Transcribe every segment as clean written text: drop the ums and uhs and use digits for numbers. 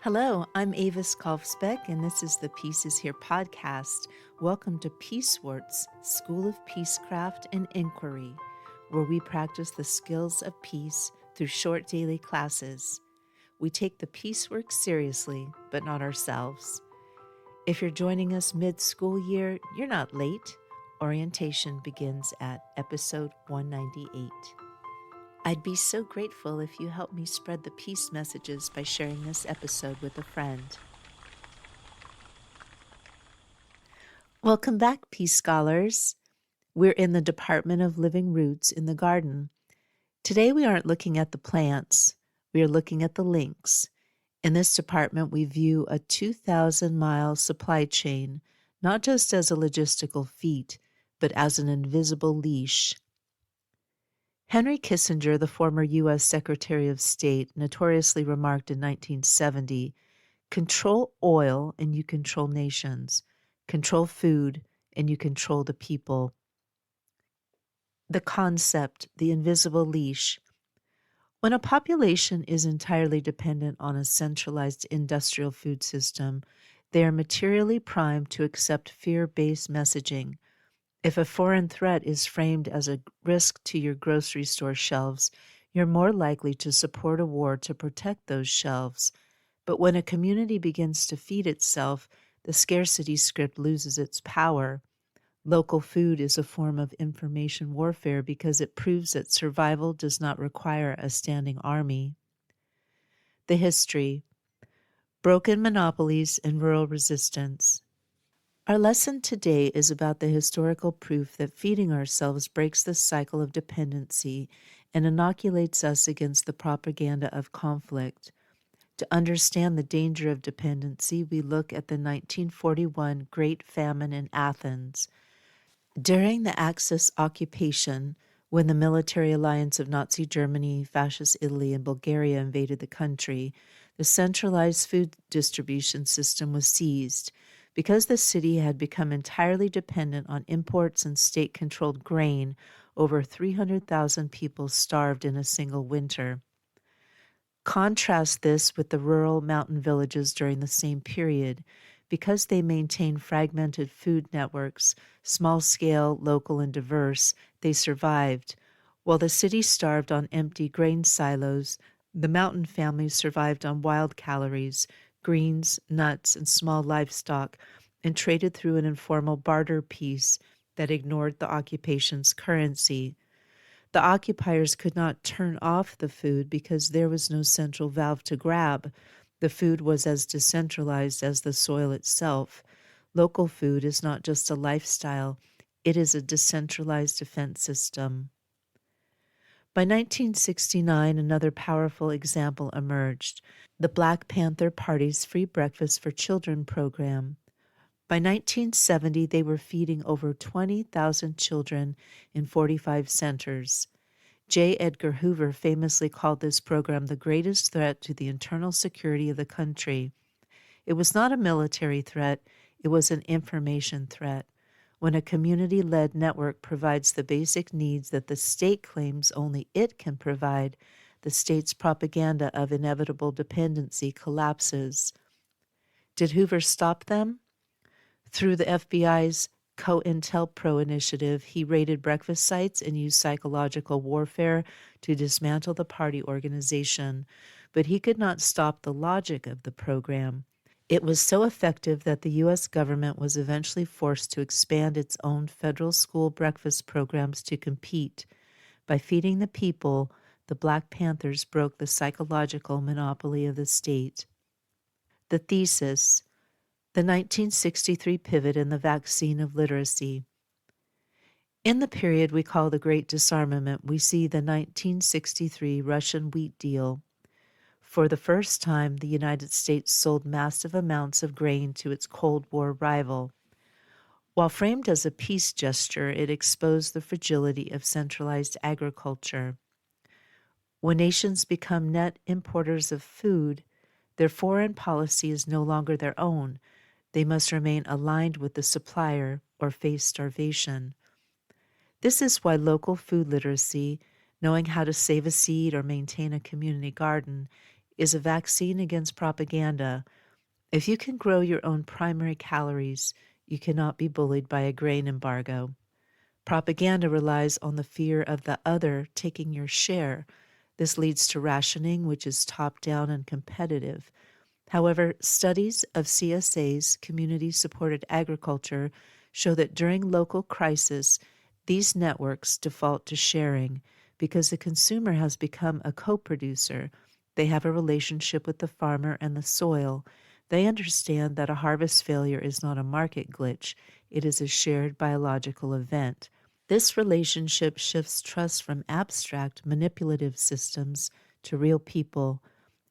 Hello, I'm Avis Kalfsbeck, and this is the Peace is Here podcast. Welcome to Peacewarts, School of Peacecraft and Inquiry, where we practice the skills of peace through short daily classes. We take the peace work seriously, but not ourselves. If you're joining us mid-school year, you're not late. Orientation begins at episode 198. I'd be so grateful if you help me spread the peace messages by sharing this episode with a friend. Welcome back, Peace Scholars. We're in the Department of Living Roots in the garden. Today we aren't looking at the plants, we are looking at the links. In this department, we view a 2,000-mile supply chain, not just as a logistical feat, but as an invisible leash. Henry Kissinger, the former U.S. Secretary of State, notoriously remarked in 1970, "Control oil and you control nations. Control food and you control the people." The concept, the invisible leash. When a population is entirely dependent on a centralized industrial food system, they are materially primed to accept fear-based messaging. If a foreign threat is framed as a risk to your grocery store shelves, you're more likely to support a war to protect those shelves. But when a community begins to feed itself, the scarcity script loses its power. Local food is a form of information warfare because it proves that survival does not require a standing army. The history: broken monopolies and rural resistance. Our lesson today is about the historical proof that feeding ourselves breaks the cycle of dependency and inoculates us against the propaganda of conflict. To understand the danger of dependency, we look at the 1941 Great Famine in Athens. During the Axis occupation, when the military alliance of Nazi Germany, Fascist Italy, and Bulgaria invaded the country, the centralized food distribution system was seized. Because the city had become entirely dependent on imports and state-controlled grain, over 300,000 people starved in a single winter. Contrast this with the rural mountain villages during the same period. Because they maintained fragmented food networks, small-scale, local, and diverse, they survived. While the city starved on empty grain silos, the mountain families survived on wild calories, greens, nuts, and small livestock, and traded through an informal barter peace that ignored the occupation's currency. The occupiers could not turn off the food because there was no central valve to grab. The food was as decentralized as the soil itself. Local food is not just a lifestyle, it is a decentralized defense system. By 1969, another powerful example emerged: the Black Panther Party's Free Breakfast for Children program. By 1970, they were feeding over 20,000 children in 45 centers. J. Edgar Hoover famously called this program the greatest threat to the internal security of the country. It was not a military threat, it was an information threat. When a community-led network provides the basic needs that the state claims only it can provide, the state's propaganda of inevitable dependency collapses. Did Hoover stop them? Through the FBI's COINTELPRO initiative, he raided breakfast sites and used psychological warfare to dismantle the party organization, but he could not stop the logic of the program. It was so effective that the U.S. government was eventually forced to expand its own federal school breakfast programs to compete. By feeding the people, the Black Panthers broke the psychological monopoly of the state. The thesis: the 1963 pivot in the vaccine of literacy. In the period we call the Great Disarmament, we see the 1963 Russian wheat deal. For the first time, the United States sold massive amounts of grain to its Cold War rival. While framed as a peace gesture, it exposed the fragility of centralized agriculture. When nations become net importers of food, their foreign policy is no longer their own. They must remain aligned with the supplier or face starvation. This is why local food literacy, knowing how to save a seed or maintain a community garden, is a vaccine against propaganda. If you can grow your own primary calories, you cannot be bullied by a grain embargo. Propaganda relies on the fear of the other taking your share. This leads to rationing, which is top-down and competitive. However, studies of CSA's community-supported agriculture show that during local crisis, these networks default to sharing because the consumer has become a co-producer. They have a relationship with the farmer and the soil. They understand that a harvest failure is not a market glitch. It is a shared biological event. This relationship shifts trust from abstract, manipulative systems to real people.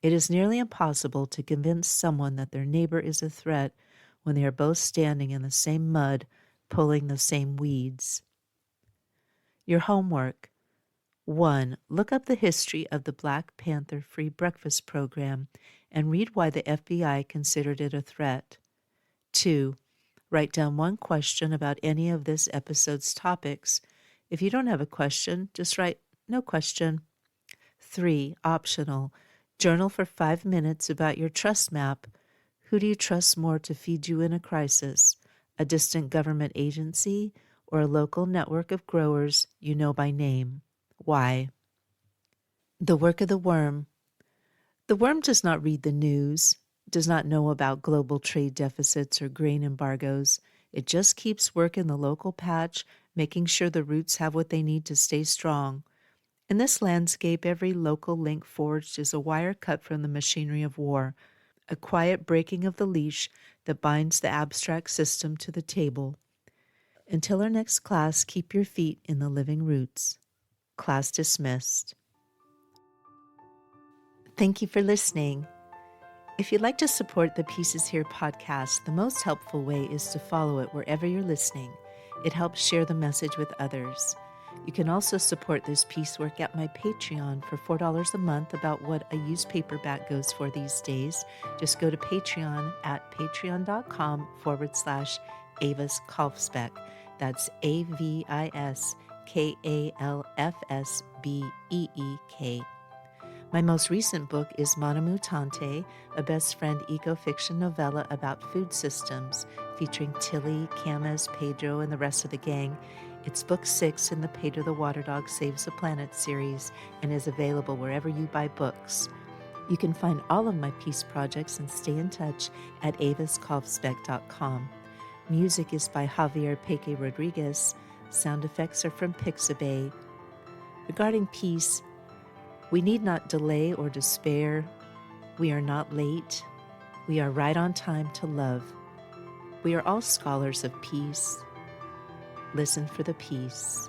It is nearly impossible to convince someone that their neighbor is a threat when they are both standing in the same mud, pulling the same weeds. Your homework. 1. Look up the history of the Black Panther free breakfast program and read why the FBI considered it a threat. 2. Write down one question about any of this episode's topics. If you don't have a question, just write no question. 3. Optional. Journal for 5 minutes about your trust map. Who do you trust more to feed you in a crisis? A distant government agency or a local network of growers you know by name? Why? The work of the worm. The worm does not read the news, does not know about global trade deficits or grain embargoes. It just keeps work in the local patch, making sure the roots have what they need to stay strong. In this landscape, every local link forged is a wire cut from the machinery of war, a quiet breaking of the leash that binds the abstract system to the table. Until our next class, keep your feet in the living roots. Class dismissed. Thank you for listening. If you'd like to support the Pieces Here podcast, the most helpful way is to follow it wherever you're listening. It helps share the message with others. You can also support this piecework at my Patreon for $4 a month, about what a used paperback goes for these days. Just go to Patreon at patreon.com/Avis Kalfsbeck. That's AVISKALFSBEEK. My most recent book is Mana Mutante, a best friend eco-fiction novella about food systems, featuring Tilly, Camas, Pedro, and the rest of the gang. It's book 6 in the Pedro the Water Dog Saves the Planet series and is available wherever you buy books. You can find all of my peace projects and stay in touch at aviskalfsbeck.com. Music is by Javier Peque Rodriguez. Sound effects are from Pixabay. Regarding peace, we need not delay or despair. We are not late. We are right on time to love. We are all scholars of peace. Listen for the peace.